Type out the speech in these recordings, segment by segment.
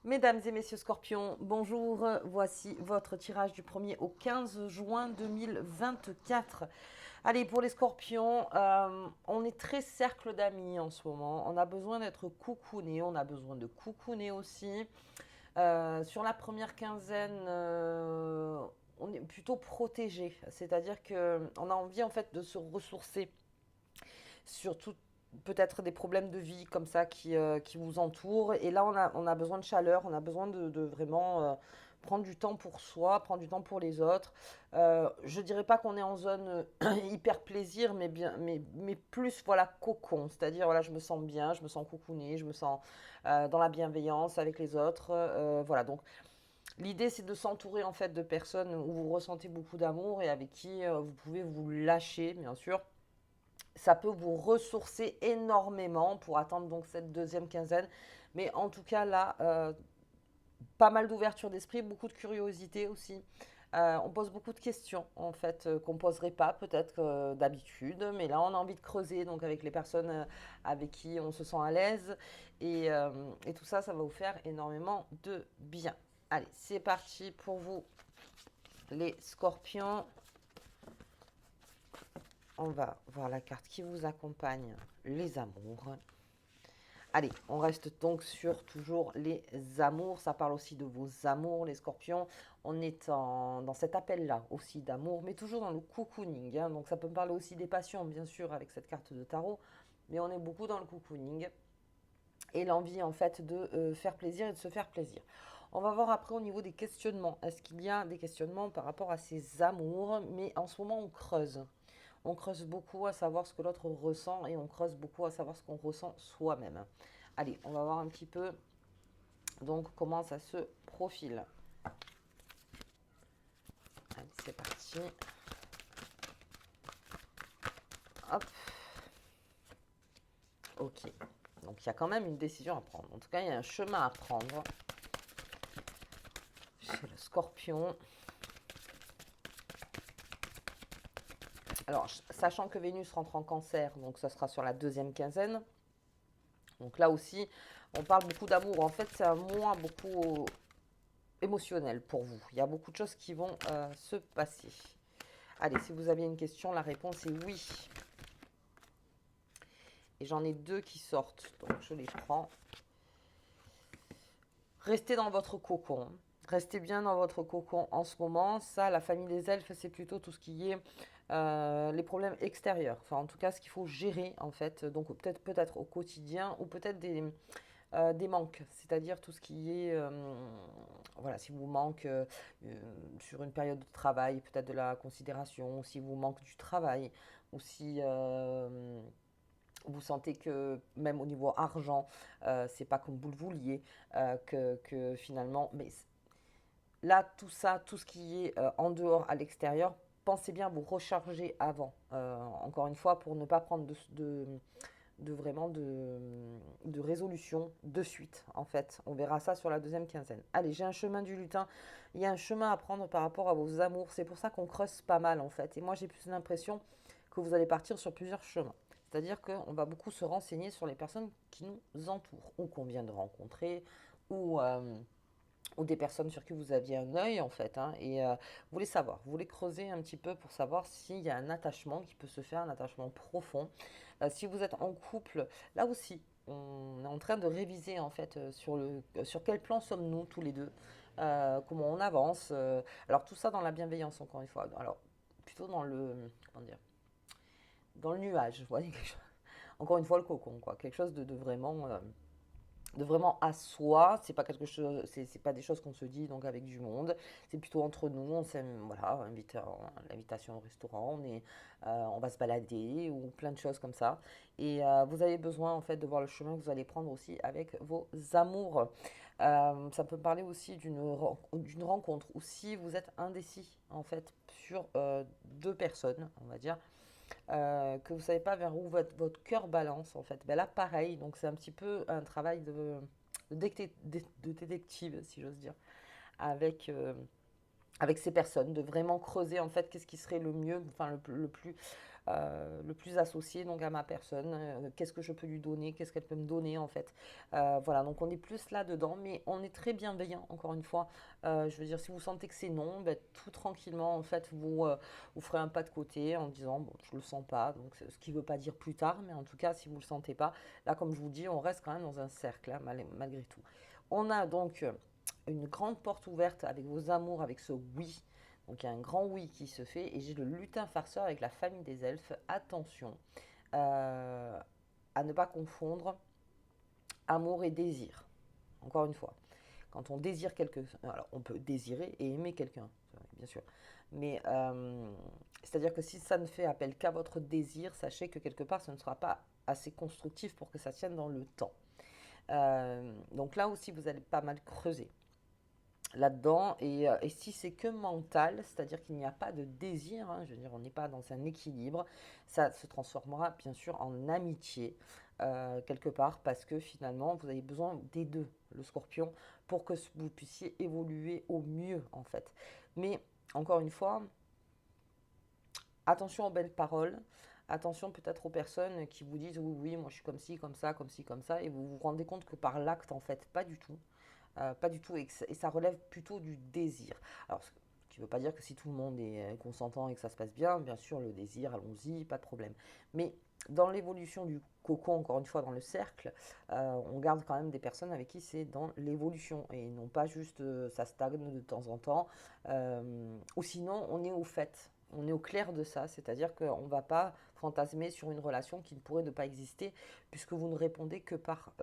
Mesdames et messieurs Scorpions, bonjour. Voici votre tirage du 1er au 15 juin 2024. Allez, pour les Scorpions, on est très cercle d'amis en ce moment. On a besoin d'être coucouné, on a besoin de coucouner aussi. Sur la première quinzaine, on est plutôt protégé, c'est-à-dire que on a envie en fait de se ressourcer sur tout, peut-être des problèmes de vie comme ça qui vous entourent. Et là, on a besoin de chaleur, on a besoin de vraiment prendre du temps pour soi, prendre du temps pour les autres. Je dirais pas qu'on est en zone hyper plaisir, mais, bien, mais plus voilà cocon, c'est-à-dire voilà, je me sens bien, je me sens coucounée, je me sens dans la bienveillance avec les autres. Voilà, donc l'idée c'est de s'entourer en fait de personnes où vous ressentez beaucoup d'amour et avec qui vous pouvez vous lâcher, bien sûr. Ça peut vous ressourcer énormément pour attendre donc cette deuxième quinzaine. Mais en tout cas, là, pas mal d'ouverture d'esprit, beaucoup de curiosité aussi. On pose beaucoup de questions, en fait, qu'on ne poserait pas peut-être d'habitude. Mais là, on a envie de creuser donc avec les personnes avec qui on se sent à l'aise. Et tout ça, ça va vous faire énormément de bien. Allez, c'est parti pour vous, les scorpions. On va voir la carte qui vous accompagne, les amours. Allez, on reste donc sur toujours les amours. Ça parle aussi de vos amours, les scorpions. On est dans cet appel-là aussi d'amour, mais toujours dans le cocooning, hein. Donc ça peut me parler aussi des passions, bien sûr, avec cette carte de tarot. Mais on est beaucoup dans le cocooning et l'envie, en fait, de faire plaisir et de se faire plaisir. On va voir après au niveau des questionnements. Est-ce qu'il y a des questionnements par rapport à ces amours? Mais en ce moment, on creuse. On creuse beaucoup à savoir ce que l'autre ressent et on creuse beaucoup à savoir ce qu'on ressent soi-même. Allez, on va voir un petit peu donc comment ça se profile. Allez, c'est parti. Hop. Ok. Donc il y a quand même une décision à prendre. En tout cas, il y a un chemin à prendre chez le scorpion. Alors, sachant que Vénus rentre en cancer, donc ça sera sur la deuxième quinzaine. Donc là aussi, on parle beaucoup d'amour. En fait, c'est un mois beaucoup émotionnel pour vous. Il y a beaucoup de choses qui vont se passer. Allez, si vous aviez une question, la réponse est oui. Et j'en ai deux qui sortent, donc je les prends. Restez dans votre cocon. Restez bien dans votre cocon en ce moment. Ça, la famille des elfes, c'est plutôt tout ce qui est les problèmes extérieurs. Enfin, en tout cas, ce qu'il faut gérer, en fait. Donc, peut-être au quotidien ou peut-être des manques, c'est-à-dire tout ce qui est, voilà, si vous manque sur une période de travail, peut-être de la considération, si vous manque du travail, ou si vous sentez que même au niveau argent, c'est pas comme vous le vouliez, que finalement, mais là, tout ça, tout ce qui est en dehors, à l'extérieur, pensez bien à vous recharger avant, encore une fois, pour ne pas prendre de vraiment de résolution de suite, en fait. On verra ça sur la deuxième quinzaine. Allez, j'ai un chemin du lutin. Il y a un chemin à prendre par rapport à vos amours. C'est pour ça qu'on creuse pas mal, en fait. Et moi, j'ai plus l'impression que vous allez partir sur plusieurs chemins. C'est-à-dire qu'on va beaucoup se renseigner sur les personnes qui nous entourent, ou qu'on vient de rencontrer, ou, euh, ou des personnes sur qui vous aviez un œil, en fait, hein. Et vous voulez savoir, vous voulez creuser un petit peu pour savoir s'il y a un attachement qui peut se faire, un attachement profond. Si vous êtes en couple, là aussi, on est en train de réviser, en fait, sur quel plan sommes-nous tous les deux, comment on avance. Alors tout ça dans la bienveillance, encore une fois. Alors plutôt dans comment dire, dans le nuage, vous voyez, encore une fois le cocon, quoi, quelque chose de vraiment à soi. C'est pas quelque chose, c'est pas des choses qu'on se dit donc avec du monde. C'est plutôt entre nous. On s'aime, voilà, l'invitation au restaurant. On va se balader ou plein de choses comme ça. Et vous avez besoin en fait de voir le chemin que vous allez prendre aussi avec vos amours. Ça peut parler aussi d'une rencontre ou si vous êtes indécis en fait sur deux personnes, on va dire que vous ne savez pas vers où votre cœur balance en fait. Ben là, pareil, donc c'est un petit peu un travail de détective, si j'ose dire, avec, avec ces personnes, de vraiment creuser en fait qu'est-ce qui serait le mieux, enfin le plus le plus associé donc à ma personne. Qu'est-ce que je peux lui donner, qu'est-ce qu'elle peut me donner en fait. Voilà, donc on est plus là-dedans, mais on est très bienveillant, encore une fois. Je veux dire, si vous sentez que c'est non, ben, tout tranquillement, en fait, vous ferez un pas de côté en disant, bon, je le sens pas, donc ce qui ne veut pas dire plus tard, mais en tout cas, si vous ne le sentez pas, là, comme je vous dis, on reste quand même dans un cercle, hein, malgré tout. On a donc une grande porte ouverte avec vos amours, avec ce oui. Donc il y a un grand oui qui se fait, et j'ai le lutin farceur avec la famille des elfes. Attention à ne pas confondre amour et désir. Encore une fois, quand on désire quelque chose, alors on peut désirer et aimer quelqu'un, bien sûr, mais c'est-à-dire que si ça ne fait appel qu'à votre désir, sachez que quelque part, ce ne sera pas assez constructif pour que ça tienne dans le temps. Donc là aussi, vous allez pas mal creuser là-dedans. Et si c'est que mental, c'est-à-dire qu'il n'y a pas de désir, hein, je veux dire, on n'est pas dans un équilibre, ça se transformera bien sûr en amitié, quelque part, parce que finalement, vous avez besoin des deux, le scorpion, pour que vous puissiez évoluer au mieux, en fait. Mais, encore une fois, attention aux belles paroles. Attention peut-être aux personnes qui vous disent oui, oui, moi je suis comme ci, comme ça, comme ci, comme ça, et vous vous rendez compte que par l'acte, en fait, pas du tout. Pas du tout, et ça relève plutôt du désir. Alors, ce qui ne veut pas dire que si tout le monde est consentant et que ça se passe bien sûr, le désir, allons-y, pas de problème. Mais dans l'évolution du cocon, encore une fois, dans le cercle, on garde quand même des personnes avec qui c'est dans l'évolution, et non pas juste ça stagne de temps en temps, ou sinon on est au fait. On est au clair de ça, c'est-à-dire qu'on ne va pas fantasmer sur une relation qui ne pourrait ne pas exister, puisque vous ne répondez que par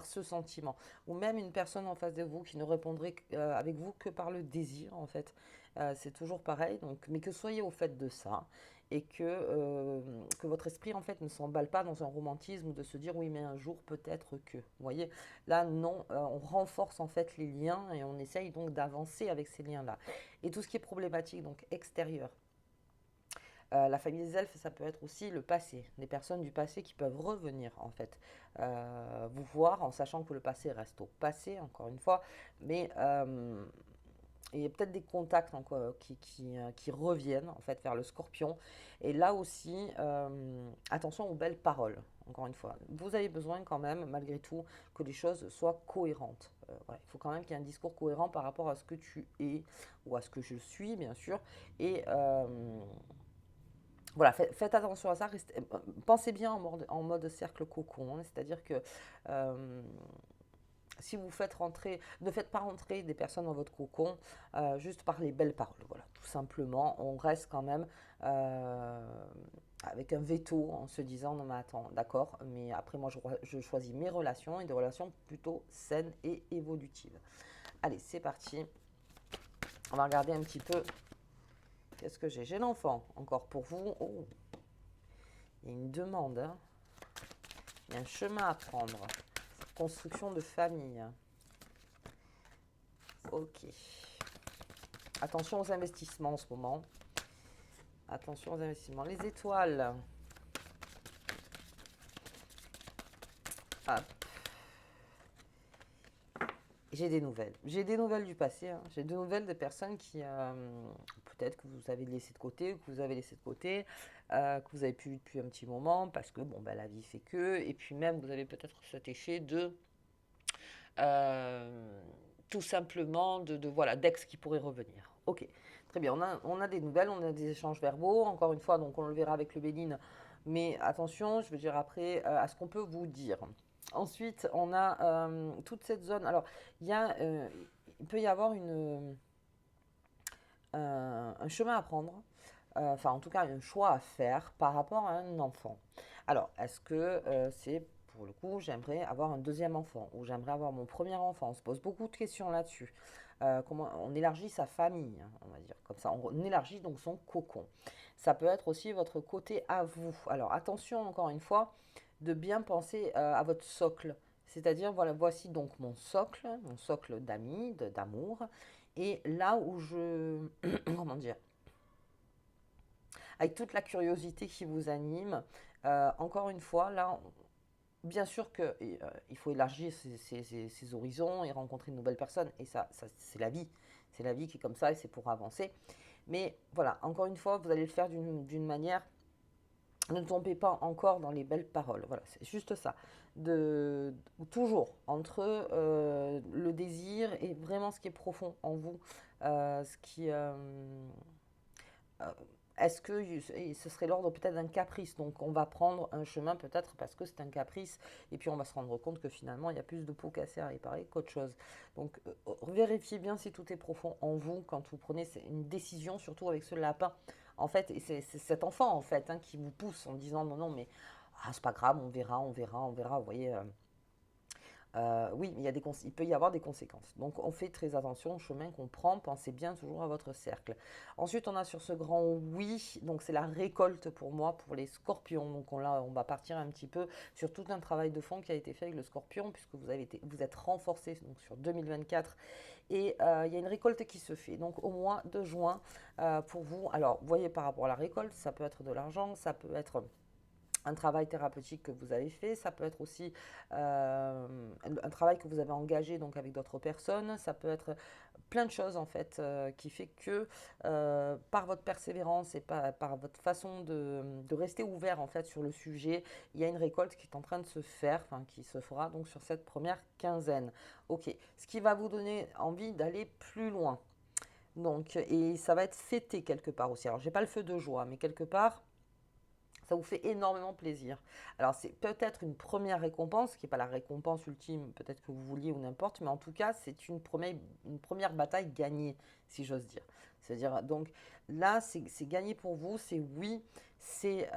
ce sentiment. Ou même une personne en face de vous qui ne répondrait avec vous que par le désir, en fait. C'est toujours pareil, donc, mais que soyez au fait de ça, et que votre esprit, en fait, ne s'emballe pas dans un romantisme de se dire, oui, mais un jour, peut-être que. Vous voyez, là, non, on renforce, en fait, les liens, et on essaye donc d'avancer avec ces liens-là. Et tout ce qui est problématique, donc extérieur, la famille des elfes, ça peut être aussi le passé, les personnes du passé qui peuvent revenir en fait vous voir en sachant que le passé reste au passé, encore une fois, mais il y a peut-être des contacts encore qui reviennent en fait vers le scorpion. Et là aussi, attention aux belles paroles, encore une fois. Vous avez besoin quand même, malgré tout, que les choses soient cohérentes. Voilà, il faut quand même qu'il y ait un discours cohérent par rapport à ce que tu es, ou à ce que je suis, bien sûr, et voilà, faites attention à ça. Pensez bien en mode cercle cocon, hein, c'est-à-dire que euh, si vous faites rentrer, ne faites pas rentrer des personnes dans votre cocon juste par les belles paroles. Voilà, tout simplement, on reste quand même avec un veto en se disant non mais attends, d'accord, mais après moi je choisis mes relations, et des relations plutôt saines et évolutives. Allez, c'est parti. On va regarder un petit peu. Qu'est-ce que j'ai? J'ai l'enfant encore pour vous. Oh, il y a une demande, hein. Il y a un chemin à prendre. Construction de famille. Ok. Attention aux investissements en ce moment. Attention aux investissements. Les étoiles. Hop. J'ai des nouvelles. J'ai des nouvelles du passé, hein. J'ai des nouvelles des personnes qui, peut-être que vous avez laissé de côté, ou que vous avez laissé de côté, que vous avez pu vu depuis un petit moment, parce que bon, bah, la vie fait que, et puis même vous avez peut-être cet effet de euh, tout simplement voilà, d'ex qui pourrait revenir. Ok, très bien. On a des nouvelles, on a des échanges verbaux. Encore une fois, donc on le verra avec le Béline. Mais attention, je veux dire après à ce qu'on peut vous dire. Ensuite, on a toute cette zone. Alors, il peut y avoir un chemin à prendre. Enfin, en tout cas, un choix à faire par rapport à un enfant. Alors, est-ce que c'est pour le coup, j'aimerais avoir un deuxième enfant ou j'aimerais avoir mon premier enfant? On se pose beaucoup de questions là-dessus. Comment on élargit sa famille, hein, on va dire comme ça. On élargit donc son cocon. Ça peut être aussi votre côté à vous. Alors attention encore une fois de bien penser à votre socle. C'est-à-dire voilà, voici donc mon socle d'amis, d'amour, et là où je comment dire, avec toute la curiosité qui vous anime. Encore une fois, là, bien sûr qu'il faut élargir ses horizons et rencontrer de nouvelles personnes. Et ça c'est la vie. C'est la vie qui est comme ça et c'est pour avancer. Mais voilà, encore une fois, vous allez le faire d'une manière, ne tombez pas encore dans les belles paroles. Voilà, c'est juste ça. Toujours entre le désir et vraiment ce qui est profond en vous, ce qui, euh, est-ce que ce serait l'ordre peut-être d'un caprice? Donc on va prendre un chemin peut-être parce que c'est un caprice et puis on va se rendre compte que finalement il y a plus de pots cassés à réparer qu'autre chose. Donc vérifiez bien si tout est profond en vous quand vous prenez une décision, surtout avec ce lapin. En fait, et c'est cet enfant en fait hein, qui vous pousse en disant non, non, mais ah, c'est pas grave, on verra, on verra, on verra. Vous voyez, oui, il peut y avoir des conséquences. Donc, on fait très attention au chemin qu'on prend. Pensez bien toujours à votre cercle. Ensuite, on a sur ce grand oui, donc c'est la récolte pour moi, pour les scorpions. Donc, on va partir un petit peu sur tout un travail de fond qui a été fait avec le scorpion, puisque vous êtes renforcé donc, sur 2024. Et il y a une récolte qui se fait. Donc, au mois de juin, pour vous, alors, vous voyez par rapport à la récolte, ça peut être de l'argent, ça peut être un travail thérapeutique que vous avez fait, ça peut être aussi un travail que vous avez engagé donc avec d'autres personnes, ça peut être plein de choses en fait qui fait que par votre persévérance et par votre façon de rester ouvert en fait sur le sujet, il y a une récolte qui est en train de se faire, enfin qui se fera donc sur cette première quinzaine. Ok, ce qui va vous donner envie d'aller plus loin. Donc, et ça va être fêté quelque part aussi. Alors, j'ai pas le feu de joie, mais quelque part, ça vous fait énormément plaisir. Alors c'est peut-être une première récompense, qui n'est pas la récompense ultime, peut-être que vous vouliez ou n'importe, mais en tout cas c'est une première bataille gagnée, si j'ose dire. C'est-à-dire, donc là c'est gagné pour vous, c'est oui, c'est...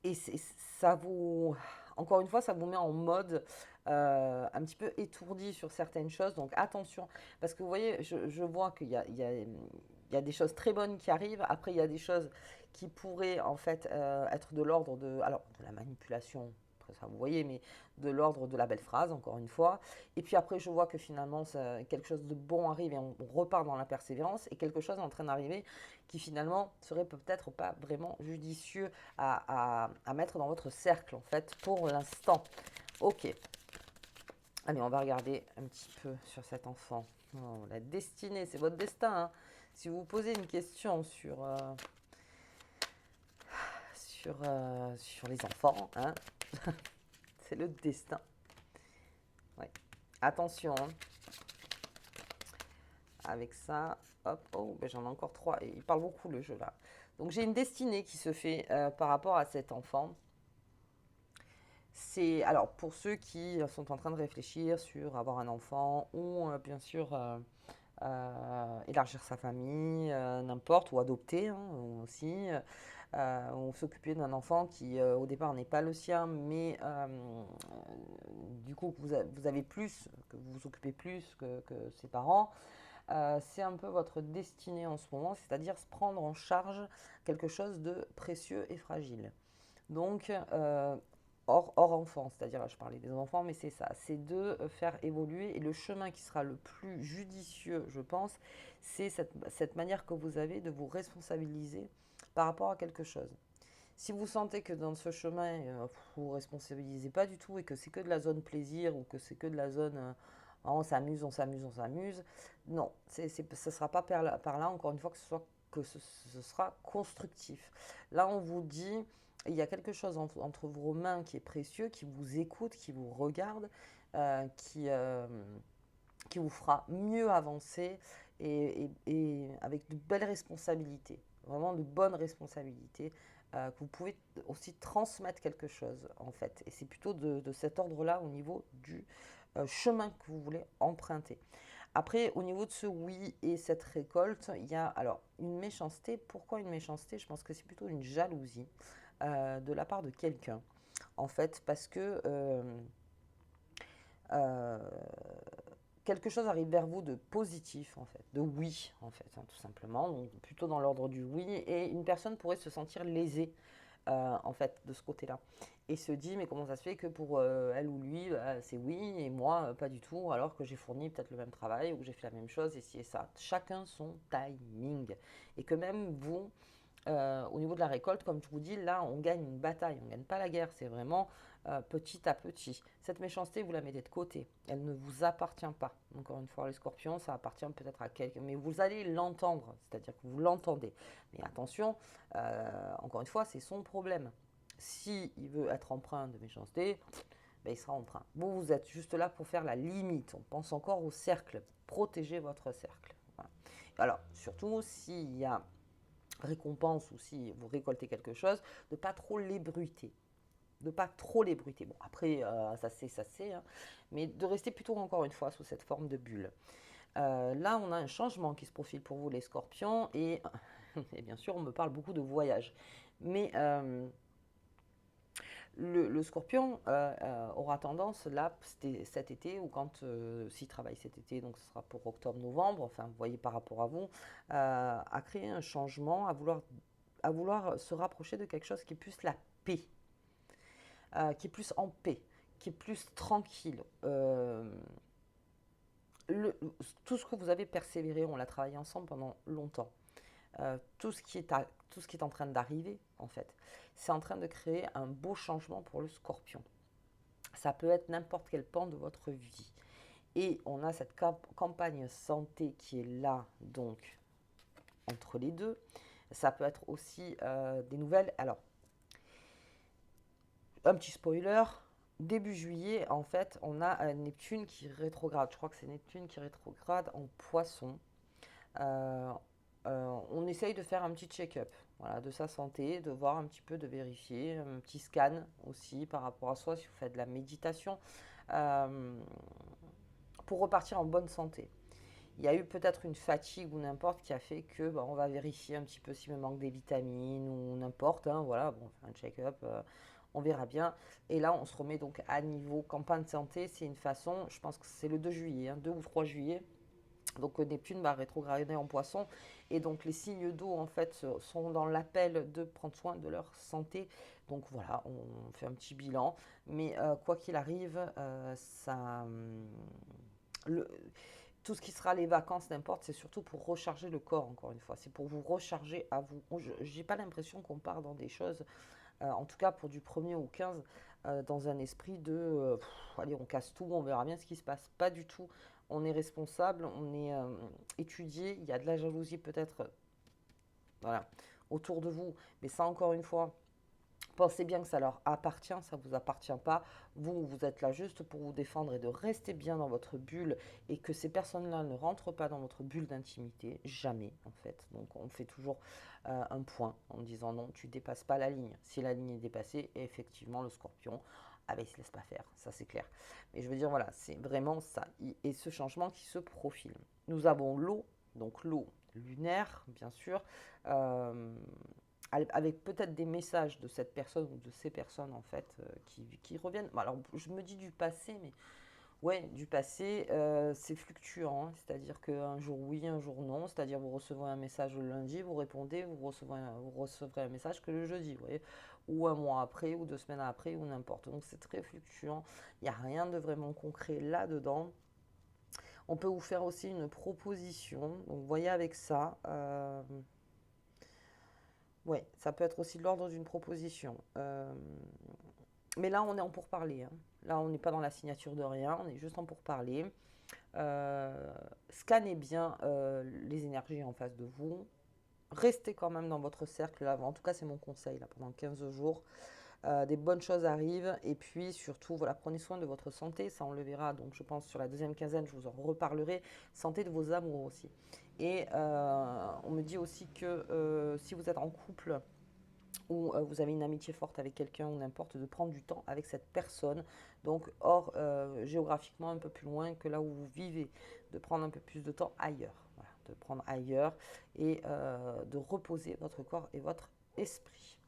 et ça vous... Encore une fois, ça vous met en mode un petit peu étourdi sur certaines choses, donc attention, parce que vous voyez, je vois il y a des choses très bonnes qui arrivent. Après, il y a des choses qui pourraient en fait être de l'ordre de, alors, de la manipulation. Après ça, vous voyez, mais de l'ordre de la belle phrase, encore une fois. Et puis après, je vois que finalement, quelque chose de bon arrive et on repart dans la persévérance. Et quelque chose est en train d'arriver qui finalement serait peut-être pas vraiment judicieux à mettre dans votre cercle, en fait, pour l'instant. Ok. Allez, on va regarder un petit peu sur cet enfant. Oh, la destinée, c'est votre destin, hein. Si vous vous posez une question sur les enfants, hein, c'est le destin. Ouais. Attention, hein. Avec ça, hop, oh, ben j'en ai encore trois. Et il parle beaucoup le jeu là. Donc j'ai une destinée qui se fait par rapport à cet enfant. C'est alors pour ceux qui sont en train de réfléchir sur avoir un enfant ou bien sûr élargir sa famille, n'importe, ou adopter hein, aussi, ou s'occuper d'un enfant qui au départ n'est pas le sien, mais du coup vous avez plus, que vous vous occupez plus que ses parents. C'est un peu votre destinée en ce moment, c'est-à-dire se prendre en charge quelque chose de précieux et fragile. Donc, hors enfant, c'est-à-dire là je parlais des enfants, mais c'est ça, c'est de faire évoluer et le chemin qui sera le plus judicieux, je pense, c'est cette manière que vous avez de vous responsabiliser par rapport à quelque chose. Si vous sentez que dans ce chemin, vous ne vous responsabilisez pas du tout et que c'est que de la zone plaisir ou que c'est que de la zone ah, on s'amuse, on s'amuse, on s'amuse, non, ce ne sera pas par là, encore une fois, ce sera constructif. Là, on vous dit, il y a quelque chose entre vos mains qui est précieux, qui vous écoute, qui vous regarde, euh, qui, euh, qui vous fera mieux avancer et avec de belles responsabilités, vraiment de bonnes responsabilités, que vous pouvez aussi transmettre quelque chose en fait. Et c'est plutôt de cet ordre-là au niveau du chemin que vous voulez emprunter. Après, au niveau de ce oui et cette récolte, il y a alors une méchanceté. Pourquoi une méchanceté? Je pense que c'est plutôt une jalousie de la part de quelqu'un. En fait, parce que euh, quelque chose arrive vers vous de positif, en fait, de oui, en fait, hein, tout simplement, donc plutôt dans l'ordre du oui, et une personne pourrait se sentir lésée, en fait, de ce côté-là, et se dit, mais comment ça se fait que pour elle ou lui, c'est oui, et moi, pas du tout, alors que j'ai fourni peut-être le même travail, ou que j'ai fait la même chose, et ci et ça. Chacun son timing, et que même vous, au niveau de la récolte, comme je vous dis, là, on gagne une bataille, on ne gagne pas la guerre, c'est vraiment petit à petit. Cette méchanceté, vous la mettez de côté. Elle ne vous appartient pas. Encore une fois, les scorpions, ça appartient peut-être à quelqu'un, mais vous allez l'entendre, c'est-à-dire que vous l'entendez. Mais attention, encore une fois, c'est son problème. S'il veut être empreint de méchanceté, ben, il sera empreint. Vous êtes juste là pour faire la limite. On pense encore au cercle. Protégez votre cercle. Voilà. Alors, surtout, s'il y a récompense ou si vous récoltez quelque chose, de ne pas trop l'ébruiter. De pas trop l'ébruiter. Bon, après, ça c'est, hein, mais de rester plutôt, encore une fois, sous cette forme de bulle. Là, on a un changement qui se profile pour vous, les scorpions, et bien sûr, on me parle beaucoup de voyage. Mais le scorpion aura tendance, là, cet été, ou quand s'il travaille cet été, donc ce sera pour octobre-novembre, enfin, vous voyez par rapport à vous, à créer un changement, à vouloir se rapprocher de quelque chose qui est plus la paix, qui est plus en paix, qui est plus tranquille. Le, tout ce que vous avez persévéré, on l'a travaillé ensemble pendant longtemps. Tout ce qui est en train d'arriver, en fait, c'est en train de créer un beau changement pour le scorpion. Ça peut être n'importe quel pan de votre vie. Et on a cette campagne santé qui est là, donc, entre les deux. Ça peut être aussi des nouvelles. Alors, un petit spoiler, début juillet, en fait, on a Neptune qui rétrograde. Je crois que c'est Neptune qui rétrograde en poisson. Euh, on essaye de faire un petit check-up, voilà, de sa santé, de voir un petit peu, de vérifier, un petit scan aussi par rapport à soi si vous faites de la méditation, euh, pour repartir en bonne santé. Il y a eu peut-être une fatigue ou n'importe qui a fait que on va vérifier un petit peu s'il me manque des vitamines ou n'importe, hein, voilà, bon, on fait un check-up, on verra bien. Et là, on se remet donc à niveau campagne de santé. C'est une façon, je pense que c'est le 2 juillet, hein, 2 ou 3 juillet. Donc Neptune va rétrograder en poisson et donc les signes d'eau en fait sont dans l'appel de prendre soin de leur santé. Donc voilà, on fait un petit bilan, mais quoi qu'il arrive, le, tout ce qui sera les vacances, n'importe, c'est surtout pour recharger le corps, encore une fois. C'est pour vous recharger à vous. Je n'ai pas l'impression qu'on part dans des choses, en tout cas pour du 1er au 15, dans un esprit de allez, on casse tout, on verra bien ce qui se passe. Pas du tout. On est responsable, on est étudié. Il y a de la jalousie peut-être, voilà, autour de vous. Mais ça, encore une fois, pensez bien que ça leur appartient, ça ne vous appartient pas. Vous êtes là juste pour vous défendre et de rester bien dans votre bulle et que ces personnes-là ne rentrent pas dans votre bulle d'intimité, jamais en fait. Donc on fait toujours un point en disant non, tu dépasses pas la ligne. Si la ligne est dépassée, effectivement le scorpion, ah ben, il ne se laisse pas faire, ça c'est clair. Mais je veux dire, voilà, c'est vraiment ça. Et ce changement qui se profile. Nous avons l'eau, donc l'eau lunaire, bien sûr. Euh, avec peut-être des messages de cette personne ou de ces personnes en fait qui reviennent. Alors je me dis du passé, mais ouais, du passé, c'est fluctuant, hein. C'est-à-dire qu'un jour oui, un jour non. C'est-à-dire vous recevez un message le lundi, vous répondez, vous recevrez un message que le jeudi, vous voyez, ou un mois après, ou 2 semaines après, ou n'importe. Donc c'est très fluctuant. Il n'y a rien de vraiment concret là-dedans. On peut vous faire aussi une proposition. Donc vous voyez avec ça. Oui, ça peut être aussi de l'ordre d'une proposition. Mais là, on est en pourparler, hein. Là, on n'est pas dans la signature de rien, on est juste en pourparler. Scannez bien les énergies en face de vous. Restez quand même dans votre cercle. Là. En tout cas, c'est mon conseil là, pendant 15 jours. Des bonnes choses arrivent. Et puis, surtout, voilà, prenez soin de votre santé. Ça, on le verra. Donc, je pense sur la deuxième quinzaine, je vous en reparlerai. Santé de vos amours aussi. Et on me dit aussi que si vous êtes en couple, ou vous avez une amitié forte avec quelqu'un ou n'importe, de prendre du temps avec cette personne, donc hors géographiquement un peu plus loin que là où vous vivez, de prendre un peu plus de temps ailleurs, voilà, de prendre ailleurs et de reposer votre corps et votre esprit.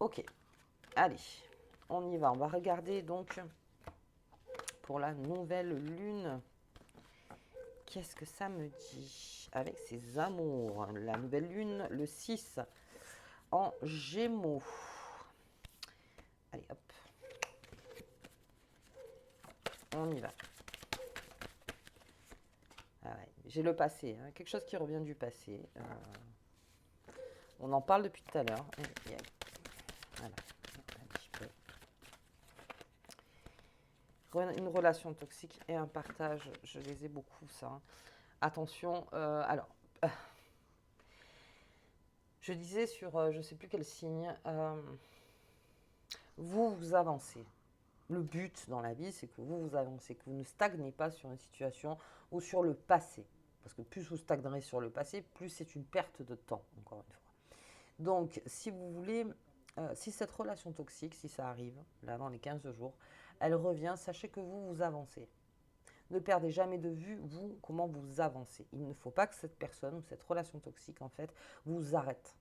Ok, allez, on y va, on va regarder donc pour la nouvelle lune. Qu'est-ce que ça me dit avec ses amours? La nouvelle lune, le 6 en Gémeaux. Allez, hop. On y va. Ah ouais, j'ai le passé, hein, quelque chose qui revient du passé. On en parle depuis tout à l'heure. Voilà, un petit peu. entre une relation toxique et un partage, je les ai beaucoup, ça, hein. Attention, je disais sur, je ne sais plus quel signe, vous avancez. Le but dans la vie, c'est que vous avancez, que vous ne stagnez pas sur une situation ou sur le passé. Parce que plus vous stagnerez sur le passé, plus c'est une perte de temps, encore une fois. Donc, si vous voulez, si cette relation toxique, si ça arrive, là dans les 15 jours, elle revient, sachez que vous avancez. Ne perdez jamais de vue, vous, comment vous avancez. Il ne faut pas que cette personne ou cette relation toxique, en fait, vous arrête.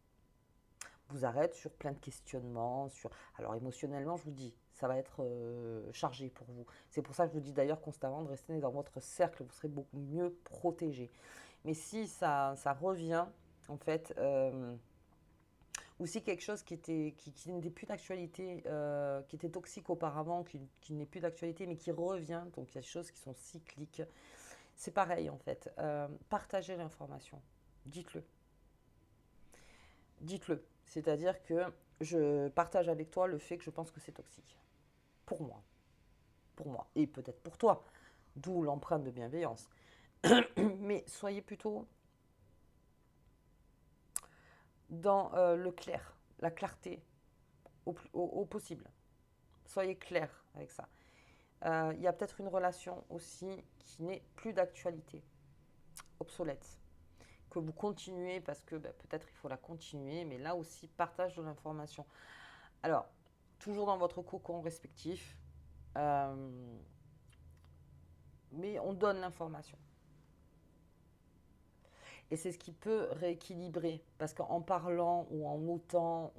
Vous arrête sur plein de questionnements, alors émotionnellement, je vous dis, ça va être chargé pour vous. C'est pour ça que je vous dis d'ailleurs constamment de rester dans votre cercle, vous serez beaucoup mieux protégé. Mais si ça revient, en fait, ou si quelque chose qui n'était plus d'actualité, qui était toxique auparavant, qui n'est plus d'actualité, mais qui revient, donc il y a des choses qui sont cycliques, c'est pareil en fait. Partagez l'information, dites-le. Dites-le. C'est-à-dire que je partage avec toi le fait que je pense que c'est toxique. Pour moi. Pour moi. Et peut-être pour toi. D'où l'empreinte de bienveillance. Mais soyez plutôt dans le clair, la clarté au possible. Soyez clair avec ça. Il y a peut-être une relation aussi qui n'est plus d'actualité, obsolète, que vous continuez parce que peut-être il faut la continuer, mais là aussi partage de l'information. Alors, toujours dans votre cocon respectif, mais on donne l'information. Et c'est ce qui peut rééquilibrer, parce qu'en parlant ou en notant,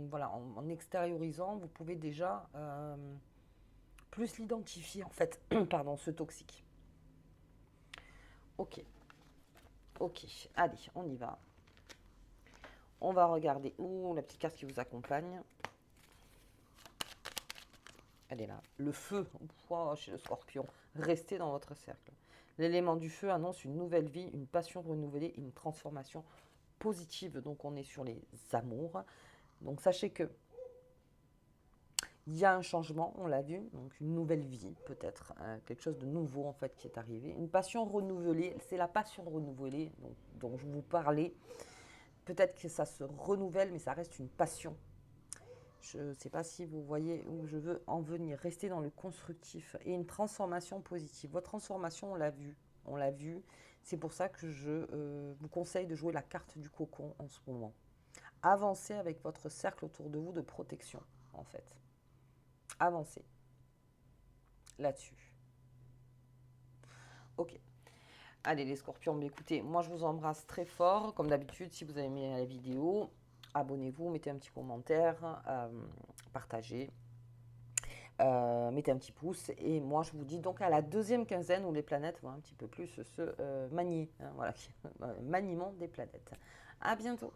voilà, en extériorisant, vous pouvez déjà plus l'identifier en fait, pardon, ce toxique. Ok, ok, allez, on y va. On va regarder, la petite carte qui vous accompagne. Elle est là. Le feu, chez le scorpion, restez dans votre cercle. L'élément du feu annonce une nouvelle vie, une passion renouvelée, une transformation positive. Donc on est sur les amours. Donc sachez que il y a un changement, on l'a vu, donc une nouvelle vie peut-être, quelque chose de nouveau en fait qui est arrivé. Une passion renouvelée, c'est la passion renouvelée dont je vous parlais. Peut-être que ça se renouvelle, mais ça reste une passion. Je ne sais pas si vous voyez où je veux en venir. Rester dans le constructif et une transformation positive. Votre transformation, on l'a vu. C'est pour ça que je vous conseille de jouer la carte du cocon en ce moment. Avancez avec votre cercle autour de vous de protection, en fait. Avancez là-dessus. Ok. Allez les scorpions, mais écoutez, moi je vous embrasse très fort. Comme d'habitude, si vous avez aimé la vidéo, abonnez-vous, mettez un petit commentaire, partagez, mettez un petit pouce. Et moi je vous dis donc à la deuxième quinzaine où les planètes vont un petit peu plus se manier. Hein, voilà, maniement des planètes. À bientôt.